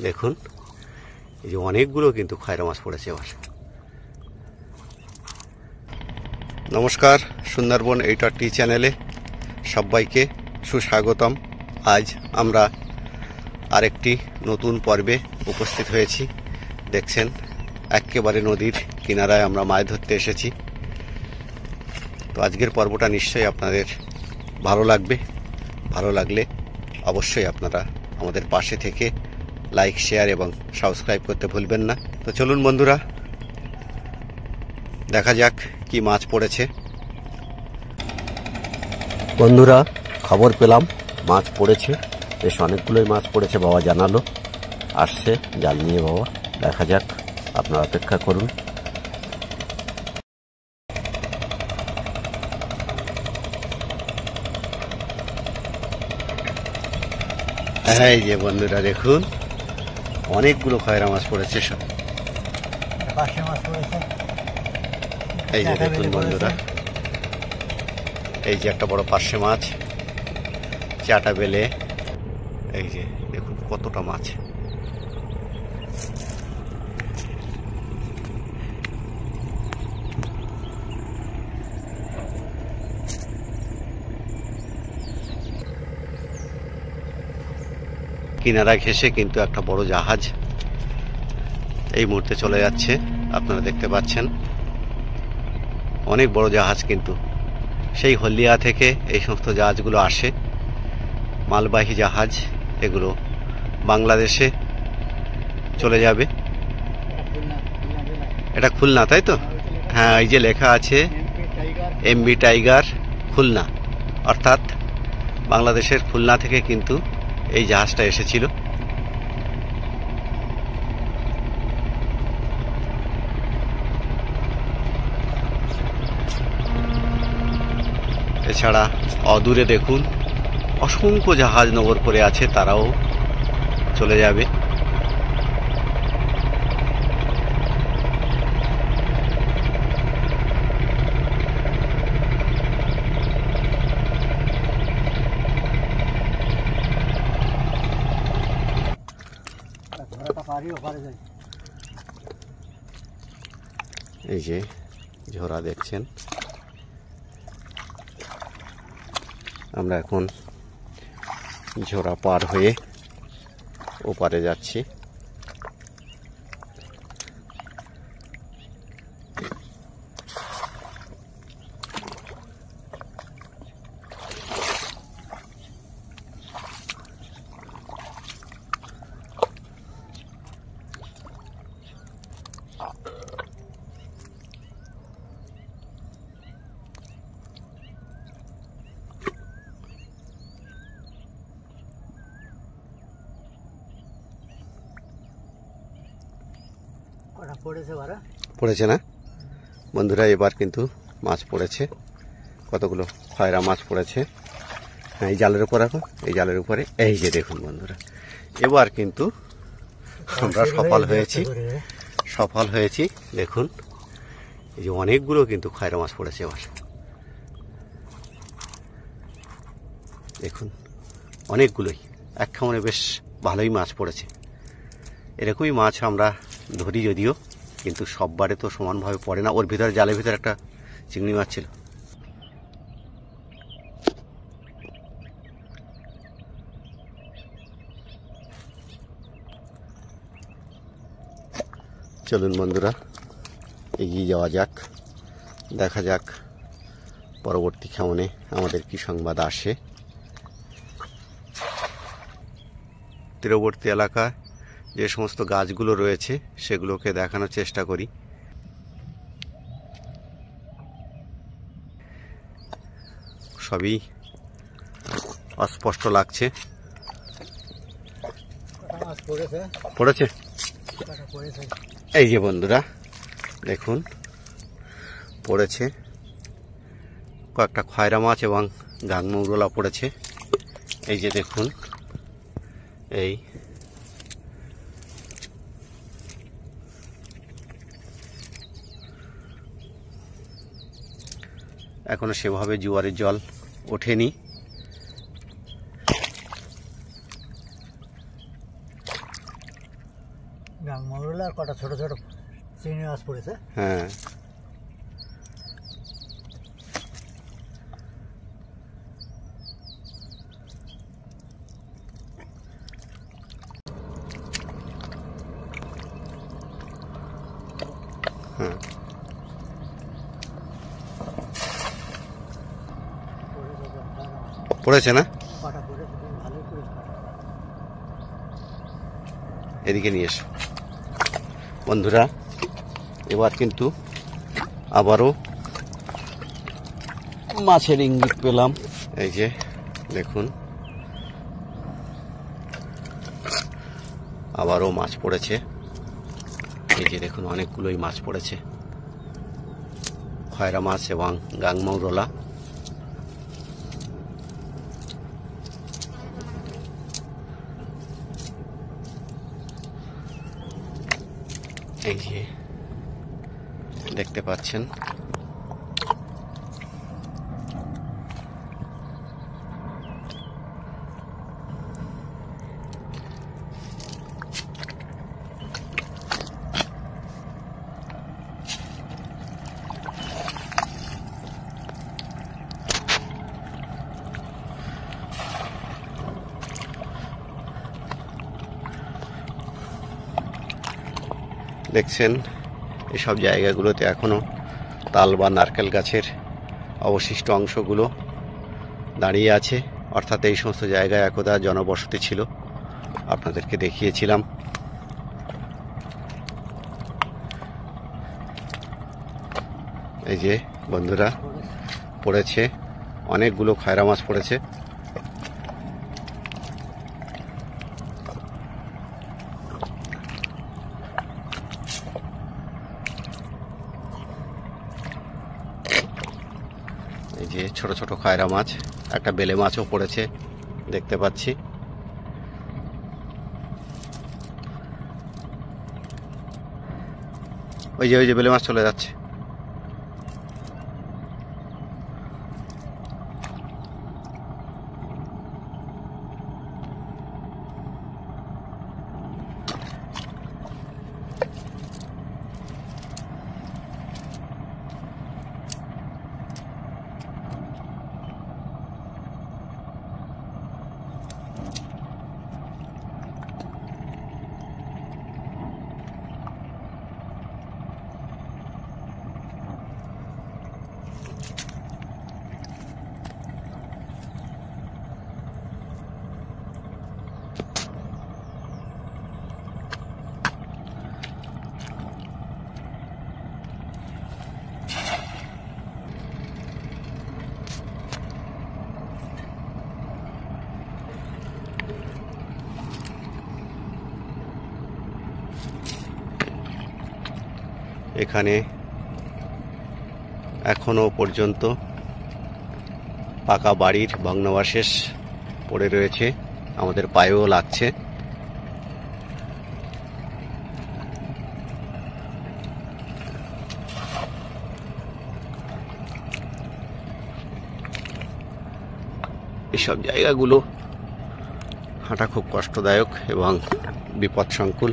দেখুন এই যে অনেকগুলো কিন্তু খয়রা মাছ পড়েছে এবার। নমস্কার, সুন্দরবন এইটারটি চ্যানেলে সবাইকে সুস্বাগতম। আজ আমরা আরেকটি নতুন পর্বে উপস্থিত হয়েছি। দেখছেন একেবারে নদীর কিনারায় আমরা মাছ ধরতে এসেছি। তো আজকের পর্বটা নিশ্চয়ই আপনাদের ভালো লাগবে। ভালো লাগলে অবশ্যই আপনারা আমাদের পাশে থেকে লাইক, শেয়ার এবং সাবস্ক্রাইব করতে ভুলবেন না। তো চলুন বন্ধুরা, দেখা যাক কি মাছ পড়েছে। বন্ধুরা, খবর পেলাম মাছ পড়েছে, বেশ অনেকগুলোই মাছ পড়েছে। বাবা জানালো আসছে জাল নিয়ে। বাবা, দেখা যাক, আপনারা অপেক্ষা করুন। এই যে বন্ধুরা দেখুন, অনেকগুলো খয়রা মাছ পড়েছে। সব এই যে দেখুন বন্ধুরা, এই যে একটা বড় পার্শে মাছ, চাটা বেলে। এই যে দেখুন কতটা মাছ। কিনারা ঘেঁষে কিন্তু একটা বড় জাহাজ এই মুহূর্তে চলে যাচ্ছে, আপনারা দেখতে পাচ্ছেন। অনেক বড় জাহাজ, কিন্তু সেই হলদিয়া থেকে এই সমস্ত জাহাজগুলো আসে, মালবাহী জাহাজ। এগুলো বাংলাদেশে চলে যাবে। এটা খুলনা, তাই তো? হ্যাঁ, এই যে লেখা আছে এমভি টাইগার খুলনা, অর্থাৎ বাংলাদেশের খুলনা থেকে কিন্তু এই জাহাজটা এসেছিল। এছাড়া অদূরে দেখুন অসংখ্য জাহাজ নগর করে আছে, তারাও চলে যাবে। এই যে ঝোড়া দেখছেন, আমরা এখন ঝোড়া পার হয়ে ওপারে যাচ্ছি। পড়েছে না বন্ধুরা? এবার কিন্তু মাছ পড়েছে, কতগুলো খয়রা মাছ পড়েছে। হ্যাঁ, এই জালের উপর এখন, এই জালের উপরে। এই যে দেখুন বন্ধুরা, এবার কিন্তু আমরা সফল হয়েছি। দেখুন এই যে অনেকগুলো কিন্তু খয়রা মাছ পড়েছে এবার। দেখুন অনেকগুলোই, এক খামনে বেশ ভালোই মাছ পড়েছে। এরকমই মাছ আমরা ধরি যদিও, কিন্তু সববারে তো সমানভাবে পড়ে না। ওর ভিতরে, জালের ভিতরে একটা চিংড়ি মাছ ছিল। চলুন বন্ধুরা, এগিয়ে যাওয়া যাক, দেখা যাক পরবর্তী খামনে আমাদের কি সংবাদ আসে। তীরবর্তী এলাকায় যে সমস্ত গাছগুলো রয়েছে সেগুলোকে দেখানোর চেষ্টা করি। সবই অস্পষ্ট লাগছে। পড়েছে এই যে বন্ধুরা দেখুন, পড়েছে কয়েকটা খয়রা মাছ এবং গাংমৌরলা পড়েছে। এই যে দেখুন, এই এখনো সেভাবে জোয়ারের জল ওঠেনি। গাংমৌরলা আর কটা ছোট ছোট চিংড়ি মাছ পড়েছে। হ্যাঁ, হ্যাঁ পড়েছে না? কটা পড়েছে, ভালোই পড়েছে। এদিকে নিয়ে এসো বন্ধুরা। এবার কিন্তু আবারও মাছের ইঙ্গিত পেলাম। এই যে দেখুন, আবারও মাছ পড়েছে। এই যে দেখুন, অনেকগুলোই মাছ পড়েছে, খয়রা মাছ এবং গাংমৌরলা। এই যে দেখতে পাচ্ছেন, দেখছেন এসব জায়গাগুলোতে এখনো তাল বা নারকেল গাছের অবশিষ্ট অংশগুলো দাঁড়িয়ে আছে। অর্থাৎ এই সমস্ত জায়গায় একদা জনবসতি ছিল, আপনাদেরকে দেখিয়েছিলাম। এই যে বন্ধুরা, পড়েছে অনেকগুলো খয়রা মাছ পড়েছে। এই যে ছোট ছোট খয়রা মাছ, একটা বেলে মাছও পড়েছে দেখতে পাচ্ছি। ওই যে বেলে মাছ চলে যাচ্ছে। এখানে এখনো পর্যন্ত পাকা বাড়ির ভগ্নাবশেষ পড়ে রয়েছে, আমাদের পায়েও লাগছে। এসব জায়গাগুলো হাঁটা খুব কষ্টদায়ক এবং বিপদসংকুল।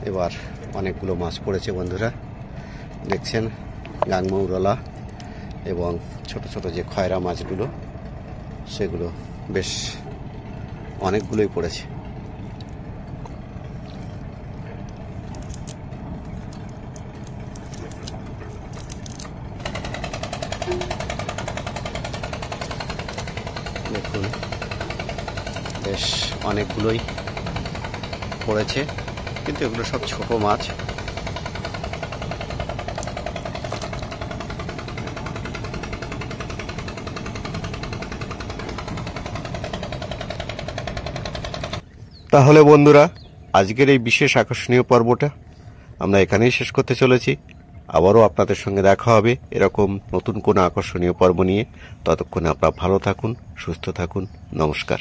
এবার অনেকগুলো মাছ পড়েছে বন্ধুরা, দেখছেন গাংমৌরলা এবং ছোট ছোট যে খয়রা মাছগুলো, সেগুলো বেশ অনেকগুলোই পড়েছে। দেখুন বেশ অনেকগুলোই পড়েছে, কিন্তু এগুলো সব ছোট মাছ। তাহলে বন্ধুরা, আজকের এই বিশেষ আকর্ষণীয় পর্বটা আমরা এখানেই শেষ করতে চলেছি। আবারও আপনাদের সঙ্গে দেখা হবে এরকম নতুন কোনো আকর্ষণীয় পর্ব নিয়ে। ততক্ষণে আপনারা ভালো থাকুন, সুস্থ থাকুন। নমস্কার।